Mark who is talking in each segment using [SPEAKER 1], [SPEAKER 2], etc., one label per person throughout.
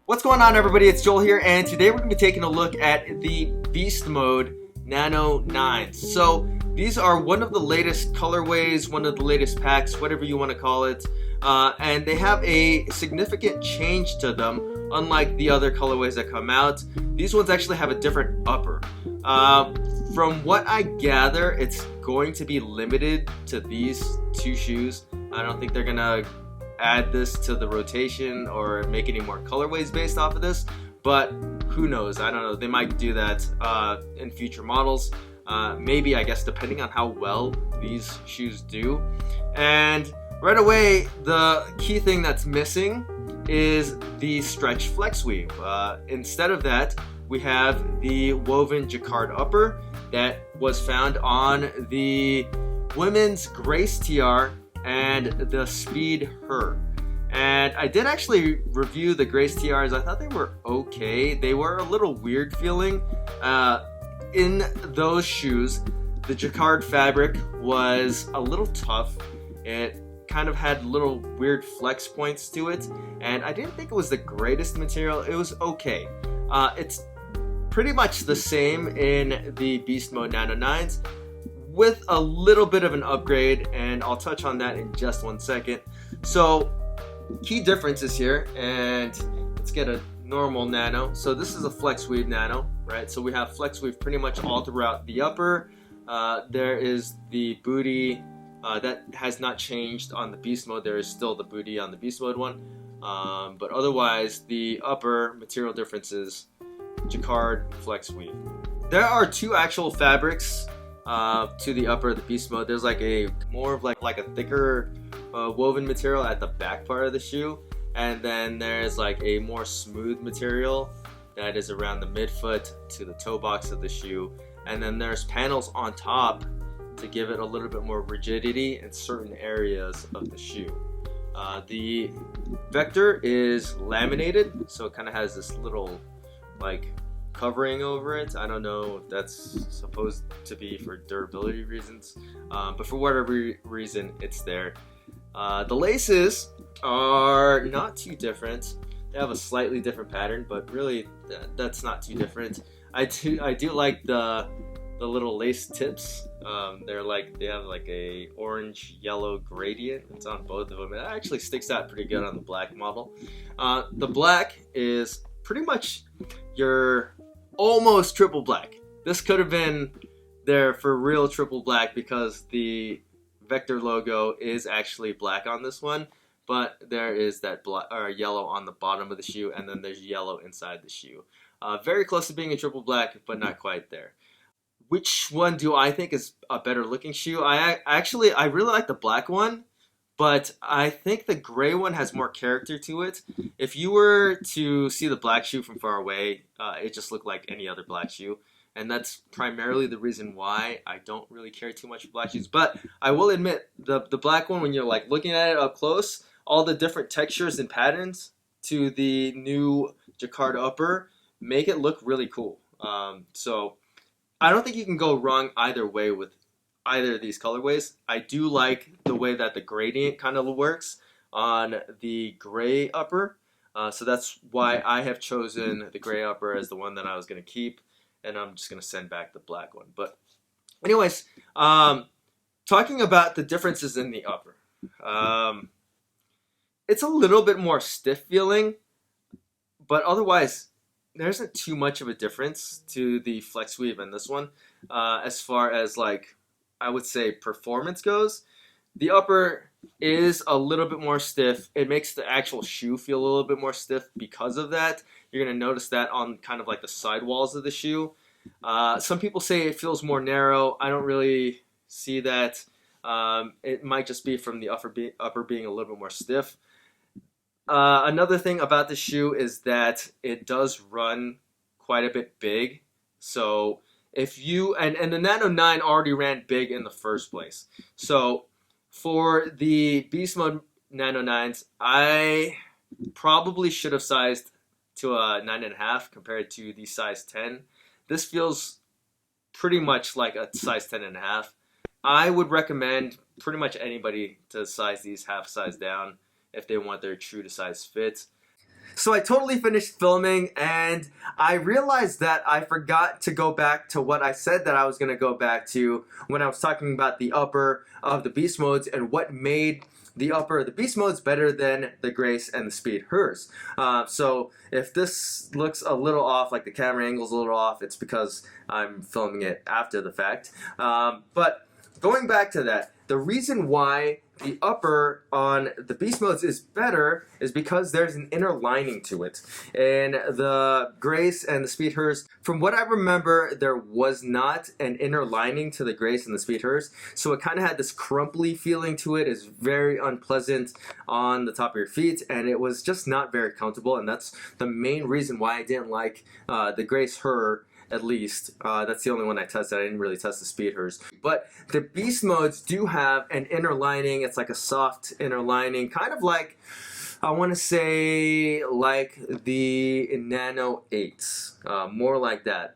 [SPEAKER 1] What's going on, everybody? It's Joel here, and today we're going to be taking a look at the Beast Mode Nano 9s. So these are one of the latest colorways, one of the latest packs, whatever you want to call it, and they have a significant change to them, unlike the other colorways that come out. These ones actually have a different upper. From what I gather, it's going to be limited to these two shoes. I don't think they're going to add this to the rotation or make any more colorways based off of this, but who knows? I don't know. They might do that in future models. Maybe, I guess, depending on how well these shoes do. And right away, the key thing that's missing is the stretch flex weave. Instead of that, we have the woven jacquard upper that was found on the women's Grace TR and the Speed Her. And I did actually review the Grace TRs. I thought they were okay. They were a little weird feeling. In those shoes, the jacquard fabric was a little tough. It kind of had little weird flex points to it, and I didn't think it was the greatest material. It was okay. It's pretty much the same in the Beast Mode Nano 9s, with a little bit of an upgrade, and I'll touch on that in just one second. So, key differences here, and let's get a normal Nano. So this is a flex weave Nano, right? So we have flex weave pretty much all throughout the upper. There is the booty that has not changed on the Beast Mode. There is still the booty on the Beast Mode one, but otherwise the upper material differences: jacquard, flex weave. There are two actual fabrics to the upper of the Beast Mode. There's like a more of like a thicker woven material at the back part of the shoe, and then there's like a more smooth material that is around the midfoot to the toe box of the shoe, and then there's panels on top to give it a little bit more rigidity in certain areas of the shoe. The vector is laminated, so it kind of has this little like covering over it. I don't know if that's supposed to be for durability reasons, but for whatever reason, it's there. The laces are not too different. They have a slightly different pattern, but really that's not too different. I do like the little lace tips. They have like a orange yellow gradient. It's on both of them. It actually sticks out pretty good on the black model. The black is pretty much your almost triple black. This could have been there for real triple black because the vector logo is actually black on this one, but there is that black or yellow on the bottom of the shoe, and then there's yellow inside the shoe. Very close to being a triple black, but not quite there. Which one do I think is a better looking shoe? I really like the black one, but I think the gray one has more character to it. If you were to see the black shoe from far away, it just looked like any other black shoe. And that's primarily the reason why I don't really care too much for black shoes. But I will admit, the black one, when you're like looking at it up close, all the different textures and patterns to the new jacquard upper make it look really cool. So I don't think you can go wrong either way with either of these colorways. I do like the way that the gradient kind of works on the gray upper. So that's why I have chosen the gray upper as the one that I was going to keep. And I'm just going to send back the black one. But anyways, talking about the differences in the upper. It's a little bit more stiff feeling, but otherwise there isn't too much of a difference to the flex weave and this one. As far as like, I would say performance goes, the upper is a little bit more stiff. It makes the actual shoe feel a little bit more stiff because of that. You're going to notice that on kind of like the side walls of the shoe. Some people say it feels more narrow. I don't really see that. It might just be from the upper being a little bit more stiff. Another thing about the shoe is that it does run quite a bit big. So if you, and the Nano 9 already ran big in the first place. So for the Beast Mode Nano 9s, I probably should have sized to a 9.5 compared to the size 10. This feels pretty much like a size 10.5. I would recommend pretty much anybody to size these half size down if they want their true to size fit. So I totally finished filming and I realized that I forgot to go back to what I said that I was going to go back to when I was talking about the upper of the beast modes and what made the upper of the beast modes better than the Grace and the Speed hers. So if this looks a little off, like the camera angle's a little off, it's because I'm filming it after the fact. But going back to that, the reason why the upper on the beast modes is better is because there's an inner lining to it. And the Grace and the Speed hers, from what I remember, there was not an inner lining to the Grace and the Speed hers. So it kind of had this crumply feeling to it. It's very unpleasant on the top of your feet, and it was just not very comfortable. And that's the main reason why I didn't like the Grace her. At least. That's the only one I tested. I didn't really test the Speed hers. But the beast modes do have an inner lining. It's like a soft inner lining, kind of like, I want to say, like the Nano 8s. More like that.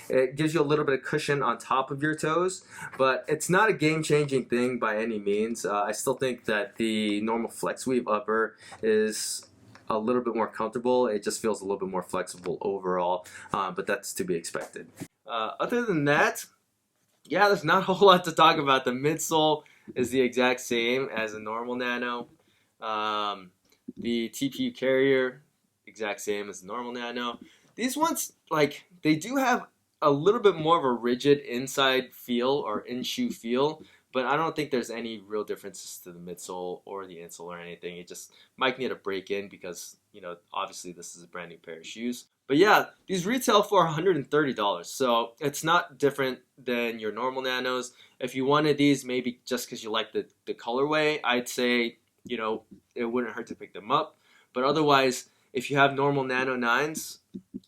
[SPEAKER 1] It gives you a little bit of cushion on top of your toes, but it's not a game-changing thing by any means. I still think that the normal flex weave upper is a little bit more comfortable. It just feels a little bit more flexible overall, but that's to be expected. Other than that, yeah, there's not a whole lot to talk about. The midsole is the exact same as a normal Nano. The TPU carrier, exact same as the normal Nano. These ones, like, they do have a little bit more of a rigid inside feel or in-shoe feel, but I don't think there's any real differences to the midsole or the insole or anything. It just might need a break in because, you know, obviously this is a brand new pair of shoes. But yeah, these retail for $130, so it's not different than your normal Nanos. If you wanted these, maybe just because you like the colorway, I'd say, you know, it wouldn't hurt to pick them up. But otherwise, if you have normal Nano 9s,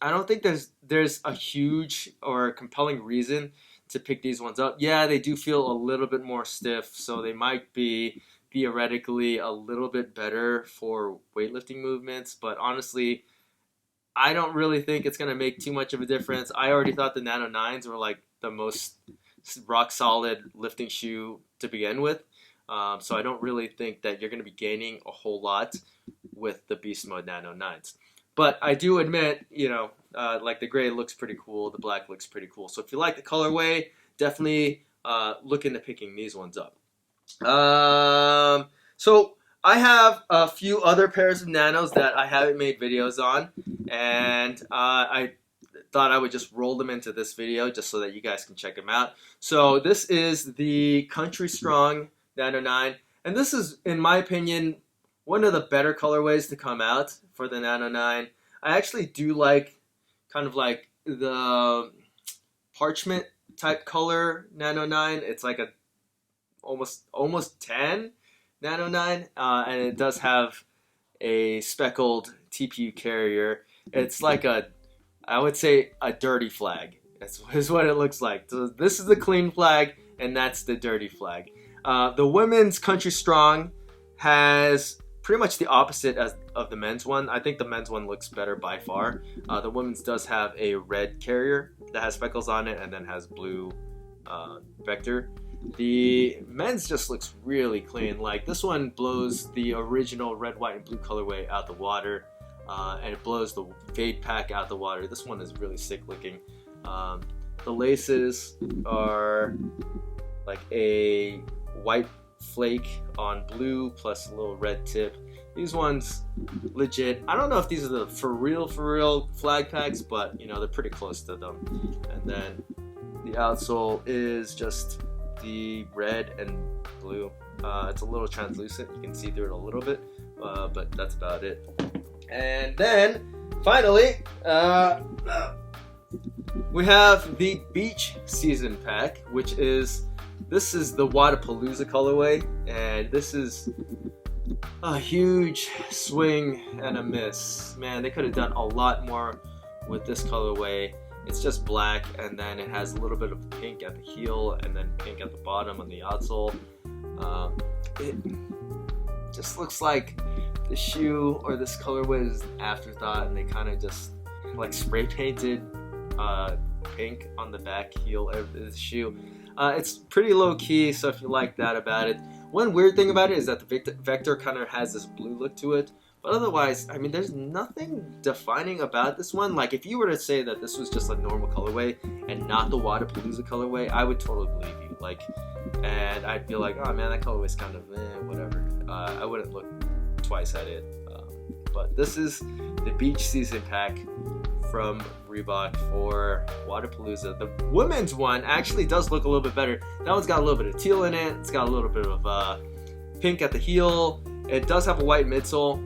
[SPEAKER 1] I don't think there's a huge or compelling reason to pick these ones up. Yeah, they do feel a little bit more stiff, so they might be theoretically a little bit better for weightlifting movements, but honestly, I don't really think it's going to make too much of a difference. I already thought the Nano 9s were like the most rock solid lifting shoe to begin with, so I don't really think that you're going to be gaining a whole lot with the Beast Mode Nano 9s. But I do admit, you know, like the gray looks pretty cool, the black looks pretty cool. So if you like the colorway, definitely look into picking these ones up. So I have a few other pairs of Nanos that I haven't made videos on, and I thought I would just roll them into this video just so that you guys can check them out. So this is the Country Strong Nano 9, and this is, in my opinion, one of the better colorways to come out for the Nano 9. I actually do like kind of like the parchment type color Nano 9. It's like a almost tan Nano 9, and it does have a speckled TPU carrier. It's like I would say a dirty flag. Is what it looks like. So this is the clean flag, and that's the dirty flag. The women's Country Strong has pretty much the opposite of the men's one. I think the men's one looks better by far. The women's does have a red carrier that has speckles on it and then has blue vector. The men's just looks really clean. Like this one blows the original red, white, and blue colorway out the water, and it blows the fade pack out the water. This one is really sick looking. The laces are like a white flake on blue plus a little red tip. These ones legit. I don't know if these are the for real flag packs, but you know, they're pretty close to them. And then the outsole is just the red and blue. It's a little translucent, you can see through it a little bit, but that's about it. And then finally we have the beach season pack, which is this is the Wadapalooza colorway, and this is a huge swing and a miss. Man, they could have done a lot more with this colorway. It's just black, and then it has a little bit of pink at the heel, and then pink at the bottom on the outsole. It just looks like the shoe or this colorway is an afterthought, and they kind of just like spray painted pink on the back heel of the shoe. It's pretty low key, so if you like that about it. One weird thing about it is that the vector kind of has this blue look to it, but But otherwise, I mean, there's nothing defining about this one. Like, if you were to say that this was just a normal colorway and not the Wadapalooza colorway, I would totally believe you. Like, and I'd be like, oh man, that colorway's kind of whatever. I wouldn't look twice at it. But this is the beach season pack from Reebok for Wadapalooza. The women's one actually does look a little bit better. That one's got a little bit of teal in it. It's got a little bit of pink at the heel. It does have a white midsole,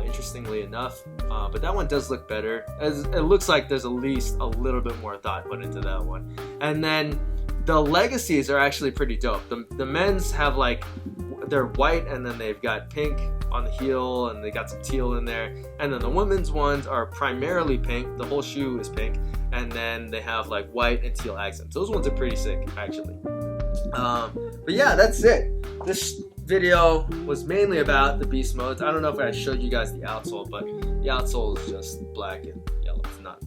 [SPEAKER 1] interestingly enough, but that one does look better. It looks like there's at least a little bit more thought put into that one. And then the legacies are actually pretty dope. The men's have like, they're white and then they've got pink on the heel and they got some teal in there. And then the women's ones are primarily pink. The whole shoe is pink. And then they have like white and teal accents. Those ones are pretty sick, actually. But yeah, that's it. This video was mainly about the beast modes. I don't know if I showed you guys the outsole, but the outsole is just black and yellow. It's not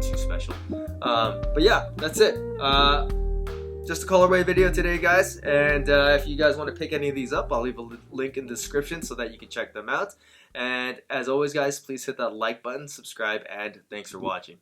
[SPEAKER 1] too special. But yeah, that's it. Just a colorway video today, guys. And if you guys want to pick any of these up, I'll leave a link in the description so that you can check them out. And as always, guys, please hit that like button, subscribe, and thanks for watching.